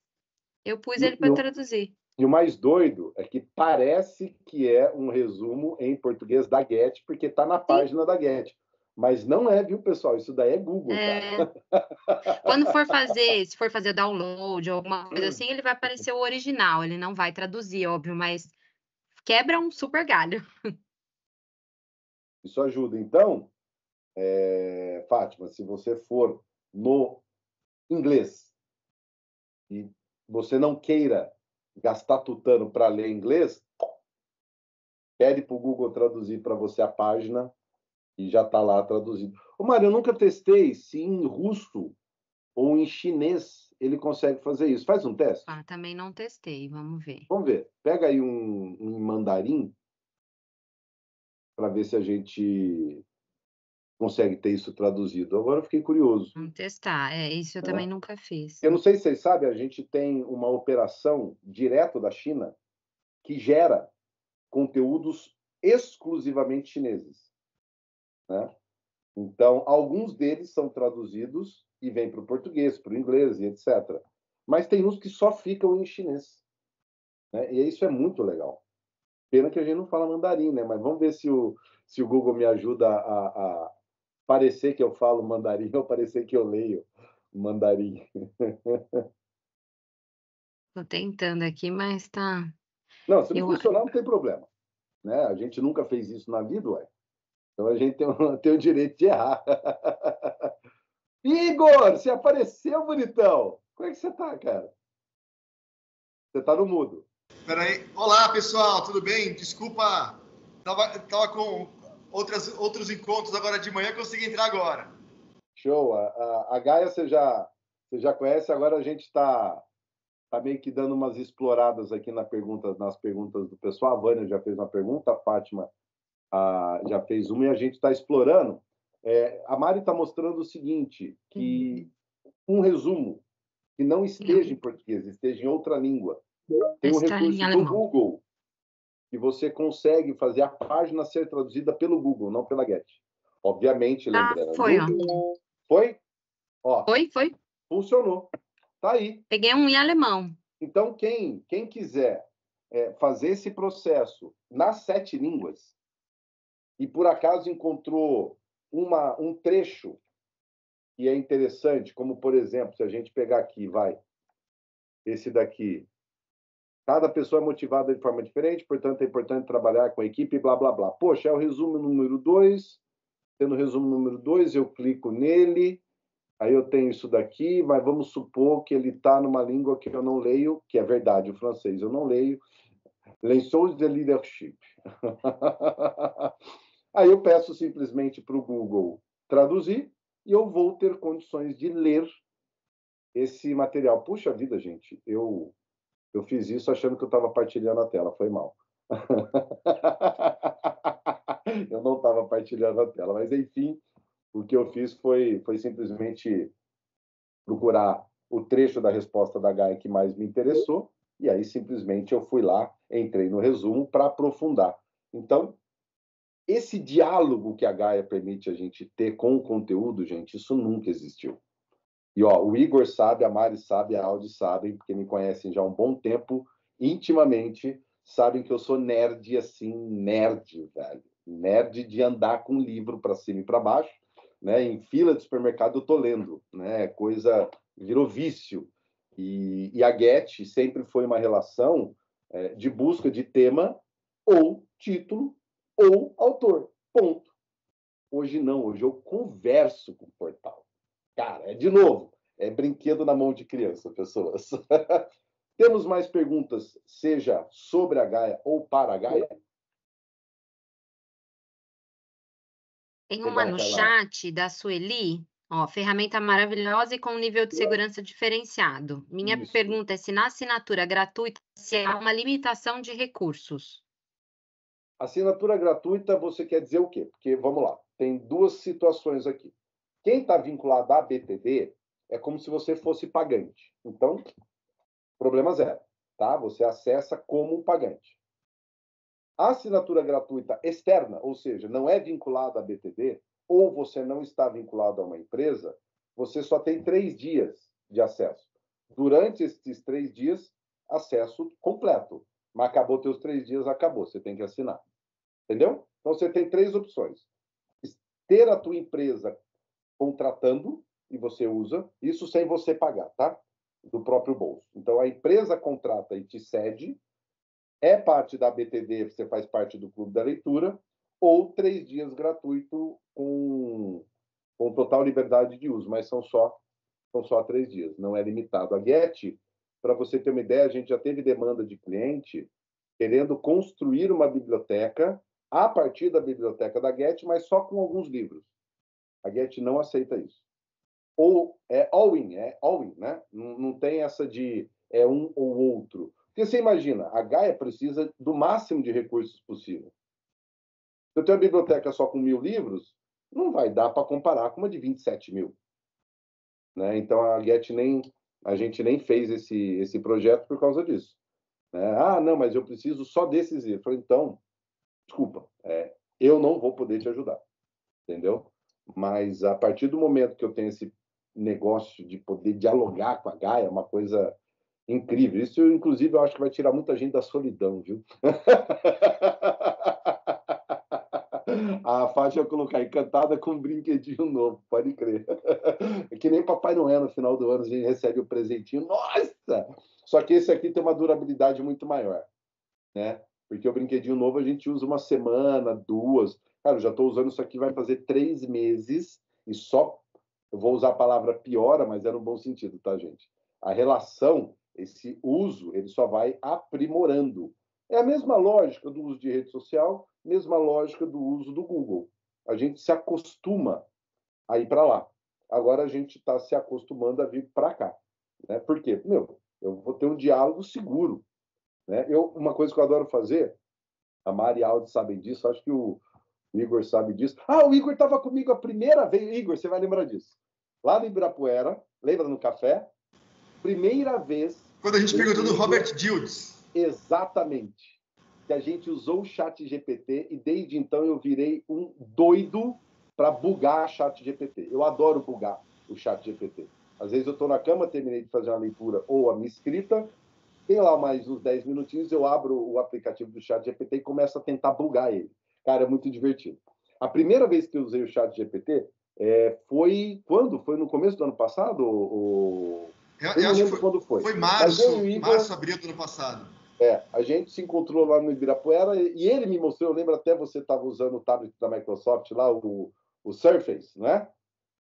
Speaker 4: Eu pus ele para traduzir.
Speaker 1: E o mais doido é que parece que é um resumo em português da Get, porque está na página da Get. Mas não é, viu, pessoal? Isso daí é Google, cara.
Speaker 4: Quando se for fazer download ou alguma coisa assim, ele vai aparecer o original, ele não vai traduzir, óbvio, mas quebra um super galho.
Speaker 1: Isso ajuda. Então, Fátima, se você for no inglês e você não queira gastar tutano para ler inglês, pede para o Google traduzir para você a página e já está lá traduzido. Ô, Mário, eu nunca testei se em russo ou em chinês ele consegue fazer isso. Faz um teste.
Speaker 4: Também não testei, vamos ver.
Speaker 1: Vamos ver. Pega aí um mandarim para ver se a gente consegue ter isso traduzido. Agora eu fiquei curioso.
Speaker 4: Vamos testar. Isso eu também nunca fiz.
Speaker 1: Eu não sei se vocês sabem, a gente tem uma operação direto da China que gera conteúdos exclusivamente chineses, né? Então, alguns deles são traduzidos e vêm para o português, para o inglês e etc. Mas tem uns que só ficam em chinês, né? E isso é muito legal. Pena que a gente não fala mandarim, né? Mas vamos ver se o Google me ajuda a parecer que eu falo mandarim ou parecer que eu leio mandarim.
Speaker 4: Tô tentando aqui, mas tá...
Speaker 1: Não, se não funcionar, não tem problema, né? A gente nunca fez isso na vida, ué. Então a gente tem o direito de errar. Igor, você apareceu, bonitão. Como é que você tá, cara? Você tá no mudo.
Speaker 5: Peraí. Olá, pessoal, tudo bem? Desculpa, tava com outros encontros agora de manhã, consegui entrar agora.
Speaker 1: Show. A Gaia você já conhece, agora a gente está meio que dando umas exploradas aqui nas perguntas do pessoal. A Vânia já fez uma pergunta, a Fátima já fez uma, e a gente está explorando. A Mari está mostrando o seguinte, que um resumo que não esteja em português, esteja em outra língua, tem um recurso do Google que você consegue fazer a página ser traduzida pelo Google, não pela Get. Obviamente, lembrando.
Speaker 4: Foi, ó.
Speaker 1: Foi? Ó,
Speaker 4: Foi.
Speaker 1: Funcionou. Tá aí.
Speaker 4: Peguei um em alemão.
Speaker 1: Então, quem quiser fazer esse processo nas 7 línguas e por acaso encontrou um trecho que é interessante, como, por exemplo, se a gente pegar aqui, esse daqui, cada pessoa é motivada de forma diferente, portanto, é importante trabalhar com a equipe, blá, blá, blá. Poxa, é o resumo número 2, tendo o resumo número 2, eu clico nele, aí eu tenho isso daqui, mas vamos supor que ele está numa língua que eu não leio, que é verdade, o francês eu não leio, Lençóis de Leadership. Aí eu peço simplesmente para o Google traduzir e eu vou ter condições de ler esse material. Puxa vida, gente, eu fiz isso achando que eu estava partilhando a tela, foi mal. Eu não estava partilhando a tela, mas enfim, o que eu fiz foi simplesmente procurar o trecho da resposta da Gaia que mais me interessou, e aí simplesmente eu fui lá, entrei no resumo para aprofundar. Então, esse diálogo que a Gaia permite a gente ter com o conteúdo, gente, isso nunca existiu. E ó, o Igor sabe, a Mari sabe, a Aldi sabem, porque me conhecem já há um bom tempo, intimamente, sabem que eu sou nerd, assim, nerd, velho. Nerd de andar com livro para cima e para baixo, né? Em fila de supermercado eu tô lendo, né? Coisa virou vício. E a Get sempre foi uma relação de busca de tema ou título ou autor. Ponto. Hoje não, hoje eu converso com o portal. Cara, de novo, é brinquedo na mão de criança, pessoas. Temos mais perguntas, seja sobre a Gaia ou para a Gaia?
Speaker 4: Tem uma no chat da Sueli, ó, ferramenta maravilhosa e com nível de segurança diferenciado. Minha pergunta é se na assinatura gratuita se há uma limitação de recursos.
Speaker 1: Assinatura gratuita, você quer dizer o quê? Porque, vamos lá, tem duas situações aqui. Quem está vinculado à BTD é como se você fosse pagante. Então, problema zero, tá? Você acessa como um pagante. A assinatura gratuita externa, ou seja, não é vinculada à BTD, ou você não está vinculado a uma empresa, você só tem 3 dias de acesso. Durante esses 3 dias, acesso completo. Mas acabou teus 3 dias, acabou. Você tem que assinar. Entendeu? Então, você tem 3 opções. Ter a tua empresa contratando, e você usa, isso sem você pagar, tá? Do próprio bolso. Então, a empresa contrata e te cede, é parte da BTD, você faz parte do Clube da Leitura, ou 3 dias gratuito com total liberdade de uso, mas são só 3 dias, não é limitado. A Get, para você ter uma ideia, a gente já teve demanda de cliente querendo construir uma biblioteca a partir da biblioteca da Get, mas só com alguns livros. A Get não aceita isso. Ou é all-in, né? Não tem essa de é um ou outro. Porque você imagina, a Gaia precisa do máximo de recursos possível. Se eu tenho uma biblioteca só com 1.000 livros, não vai dar para comparar com uma de 27 mil. Né? Então, a gente nem fez esse projeto por causa disso. Né? Ah, não, mas eu preciso só desses livros. Eu falei, então, desculpa, eu não vou poder te ajudar. Entendeu? Mas, a partir do momento que eu tenho esse negócio de poder dialogar com a Gaia, é uma coisa incrível. Isso, inclusive, eu acho que vai tirar muita gente da solidão, viu? A faixa eu colocar encantada com um brinquedinho novo, pode crer. É que nem Papai Noel no final do ano, a gente recebe o presentinho. Nossa! Só que esse aqui tem uma durabilidade muito maior, né? Porque o brinquedinho novo a gente usa uma semana, 2. Cara, eu já estou usando isso aqui, vai fazer 3 meses e só... Eu vou usar a palavra piora, mas é no bom sentido, tá, gente? A relação, esse uso, ele só vai aprimorando. É a mesma lógica do uso de rede social, mesma lógica do uso do Google. A gente se acostuma a ir para lá. Agora a gente está se acostumando a vir para cá. Né? Por quê? Eu vou ter um diálogo seguro. Né? Uma coisa que eu adoro fazer, a Mari e a Aldi sabem disso, acho que o Igor sabe disso. Ah, o Igor estava comigo a primeira vez. Igor, você vai lembrar disso. Lá no Ibirapuera, lembra no café? Primeira vez...
Speaker 5: Quando a gente perguntou do Robert Dildes.
Speaker 1: Exatamente. Que a gente usou o ChatGPT e desde então eu virei um doido para bugar a ChatGPT. Eu adoro bugar o ChatGPT. Às vezes eu estou na cama, terminei de fazer uma leitura ou a minha escrita, tem lá mais uns 10 minutinhos, eu abro o aplicativo do ChatGPT e começo a tentar bugar ele. Cara, é muito divertido. A primeira vez que eu usei o ChatGPT foi quando? Foi no começo do ano passado?
Speaker 5: Eu não lembro quando foi. Foi março,
Speaker 1: Igor,
Speaker 5: março, abril do ano passado.
Speaker 1: A gente se encontrou lá no Ibirapuera e ele me mostrou, eu lembro até você estava usando o tablet da Microsoft lá, o Surface, né?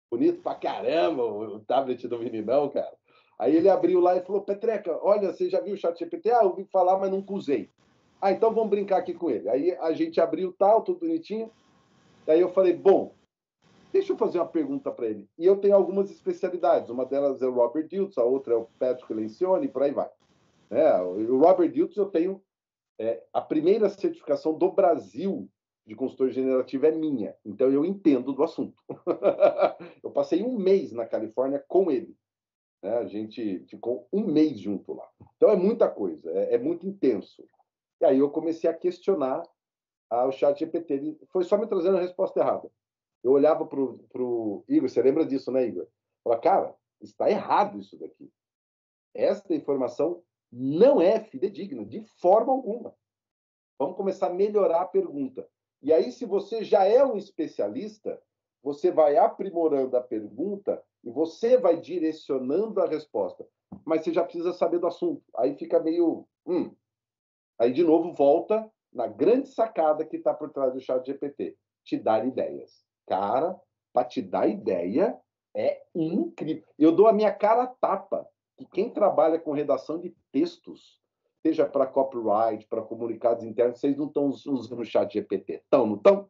Speaker 1: Bonito pra caramba o tablet do meninão, cara. Aí ele abriu lá e falou, Petreca, olha, você já viu o ChatGPT? Ah, eu ouvi falar, mas nunca usei. Ah, então vamos brincar aqui com ele. Aí a gente abriu tal, tudo bonitinho. Daí eu falei, bom, deixa eu fazer uma pergunta para ele. E eu tenho algumas especialidades. Uma delas é o Robert Dilts, a outra é o Patrick Lencioni, e por aí vai. O Robert Dilts, eu tenho a primeira certificação do Brasil de consultor generativo é minha. Então, eu entendo do assunto. Eu passei 1 mês na Califórnia com ele. Né? A gente ficou 1 mês junto lá. Então, é muita coisa. É muito intenso. E aí, eu comecei a questionar o ChatGPT. Ele foi só me trazendo a resposta errada. Eu olhava para o Igor, você lembra disso, né, Igor? Falava, cara, está errado isso daqui. Esta informação não é fidedigna, de forma alguma. Vamos começar a melhorar a pergunta. E aí, se você já é um especialista, você vai aprimorando a pergunta e você vai direcionando a resposta. Mas você já precisa saber do assunto. Aí fica meio... Aí, de novo, volta na grande sacada que está por trás do ChatGPT. Te dar ideias. Cara, para te dar ideia é incrível. Eu dou a minha cara a tapa. Que quem trabalha com redação de textos, seja para copyright, para comunicados internos, vocês não estão usando o ChatGPT. Estão, não estão?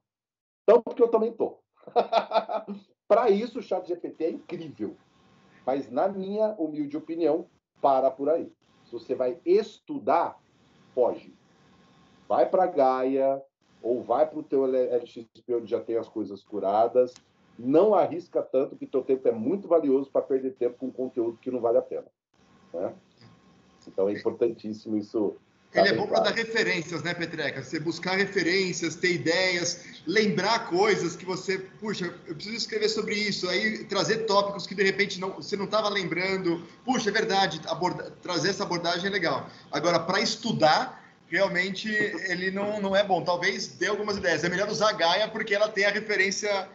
Speaker 1: Estão porque eu também estou. Para isso, o ChatGPT é incrível. Mas, na minha humilde opinião, para por aí. Se você vai estudar, foge. Vai para a Gaia, ou vai para o teu LXP onde já tem as coisas curadas. Não arrisca tanto, que teu tempo é muito valioso para perder tempo com conteúdo que não vale a pena, né? Então é importantíssimo isso.
Speaker 5: Ele é bom para dar referências, né, Petreca? Você buscar referências, ter ideias, lembrar coisas que você... Puxa, eu preciso escrever sobre isso. Aí trazer tópicos que, de repente, você não estava lembrando. Puxa, é verdade, trazer essa abordagem é legal. Agora, para estudar, realmente, ele não é bom. Talvez dê algumas ideias. É melhor usar a Gaia, porque ela tem a referência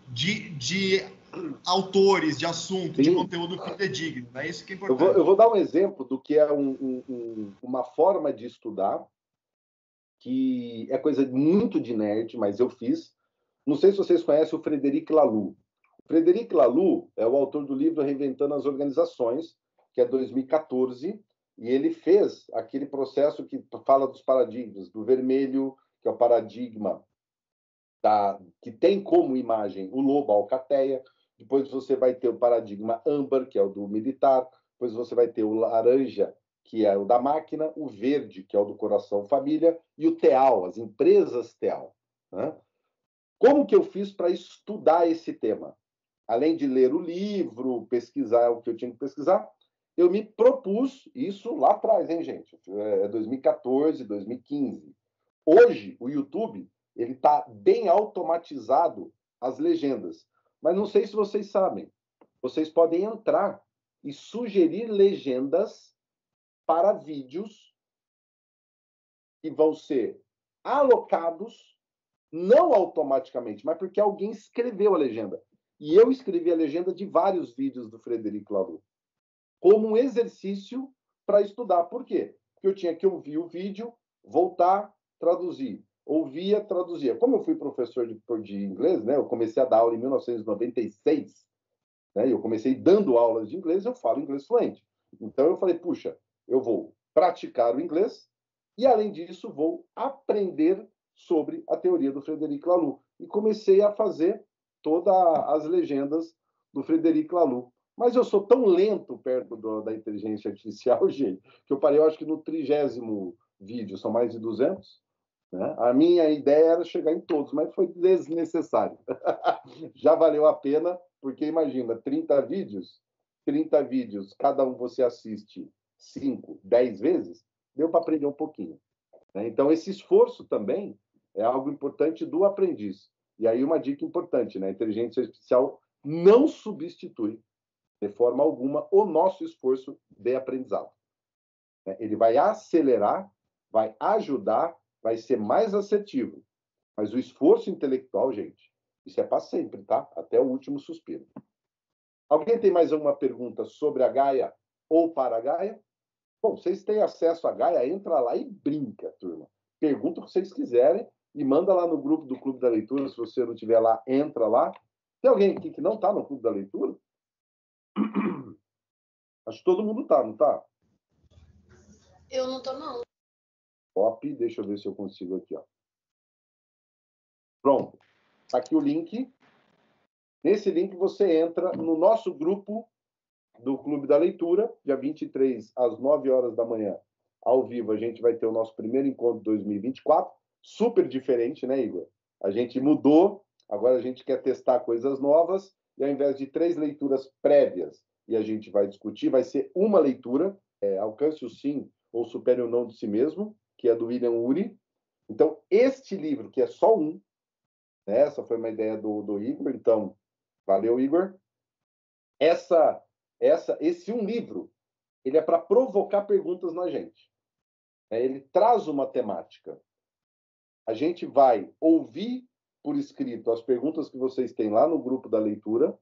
Speaker 5: de autores, de assunto,
Speaker 1: Sim.
Speaker 5: de conteúdo fidedigno. É isso que é importante.
Speaker 1: Eu vou dar um exemplo do que é uma forma de estudar, que é coisa muito de nerd, mas eu fiz. Não sei se vocês conhecem o Frederic Laloux. O Frederic Laloux é o autor do livro Reinventando as Organizações, que é 2014, e ele fez aquele processo que fala dos paradigmas, do vermelho, que é o paradigma que tem como imagem o lobo, a alcateia. Depois você vai ter o paradigma âmbar, que é o do militar. Depois você vai ter o laranja, que é o da máquina. O verde, que é o do coração família. E o TEAL, as empresas TEAL, né? Como que eu fiz para estudar esse tema? Além de ler o livro, pesquisar o que eu tinha que pesquisar, eu me propus isso lá atrás, hein, gente? É 2014, 2015. Hoje, o YouTube ele está bem automatizado as legendas. Mas não sei se vocês sabem. Vocês podem entrar e sugerir legendas para vídeos que vão ser alocados, não automaticamente, mas porque alguém escreveu a legenda. E eu escrevi a legenda de vários vídeos do Frederic Laloux, como um exercício para estudar. Por quê? Porque eu tinha que ouvir o vídeo, voltar, traduzir. Ouvia, traduzia. Como eu fui professor de inglês, né? Eu comecei a dar aula em 1996, né? Eu comecei dando aulas de inglês, eu falo inglês fluente. Então eu falei, puxa, eu vou praticar o inglês e, além disso, vou aprender sobre a teoria do Frederic Laloux. E comecei a fazer todas as legendas do Frederic Laloux. Mas eu sou tão lento perto da inteligência artificial, gente, que eu parei, eu acho que no 30º vídeo, são mais de 200. Né? A minha ideia era chegar em todos, mas foi desnecessário. Já valeu a pena, porque imagina, 30 vídeos, cada um você assiste 5, 10 vezes, deu para aprender um pouquinho. Né? Então, esse esforço também é algo importante do aprendiz. E aí uma dica importante, né? A inteligência artificial não substitui, de forma alguma, o nosso esforço de aprendizado. Ele vai acelerar, vai ajudar, vai ser mais assertivo. Mas o esforço intelectual, gente, isso é para sempre, tá? Até o último suspiro. Alguém tem mais alguma pergunta sobre a Gaia ou para a Gaia? Bom, vocês têm acesso à Gaia, entra lá e brinca, turma. Pergunta o que vocês quiserem e manda lá no grupo do Clube da Leitura. Se você não estiver lá, entra lá. Tem alguém aqui que não está no Clube da Leitura? Acho que todo mundo está, não está?
Speaker 6: Eu não tô, não.
Speaker 1: Top, deixa eu ver se eu consigo aqui, ó. Pronto. Tá aqui o link. Nesse link você entra no nosso grupo do Clube da Leitura, dia 23, às 9 horas da manhã, ao vivo, a gente vai ter o nosso primeiro encontro de 2024. Super diferente, né, Igor? A gente mudou, agora a gente quer testar coisas novas, e ao invés de 3 leituras prévias, e a gente vai discutir, vai ser uma leitura, Alcance o Sim ou Supere o Não de Si Mesmo, que é do William Ury. Então, este livro, que é só um, né, essa foi uma ideia do Igor, então, valeu, Igor. Esse um livro, ele é para provocar perguntas na gente. Ele traz uma temática. A gente vai ouvir por escrito as perguntas que vocês têm lá no grupo da leitura,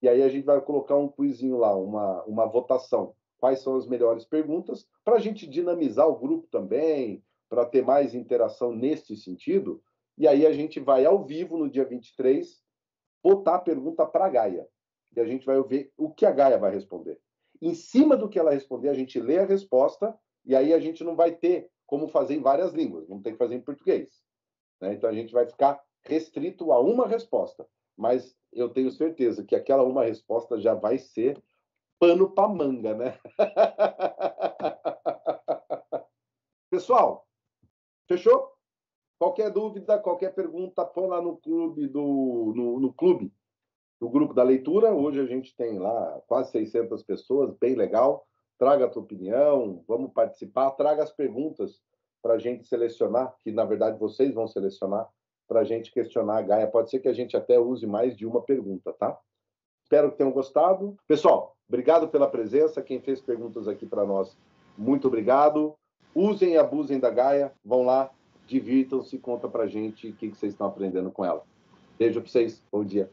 Speaker 1: e aí a gente vai colocar um quizinho lá, uma votação. Quais são as melhores perguntas, para a gente dinamizar o grupo também, para ter mais interação nesse sentido. E aí a gente vai ao vivo, no dia 23, botar a pergunta para a Gaia. E a gente vai ver o que a Gaia vai responder. Em cima do que ela responder, a gente lê a resposta, e aí a gente não vai ter como fazer em várias línguas, vamos ter que fazer em português. Né? Então a gente vai ficar restrito a uma resposta. Mas eu tenho certeza que aquela uma resposta já vai ser pano para manga, né? Pessoal, Fechou? Qualquer dúvida, qualquer pergunta, põe lá no clube no clube do grupo da leitura. Hoje a gente tem lá quase 600 pessoas, bem legal. Traga a tua opinião, vamos participar, traga as perguntas para a gente selecionar, que na verdade vocês vão selecionar, para a gente questionar a Gaia. Pode ser que a gente até use mais de uma pergunta, tá? Espero que tenham gostado. Pessoal, obrigado pela presença. Quem fez perguntas aqui para nós, muito obrigado. Usem e abusem da Gaia. Vão lá, divirtam-se, conta para a gente o que vocês estão aprendendo com ela. Beijo para vocês. Bom dia.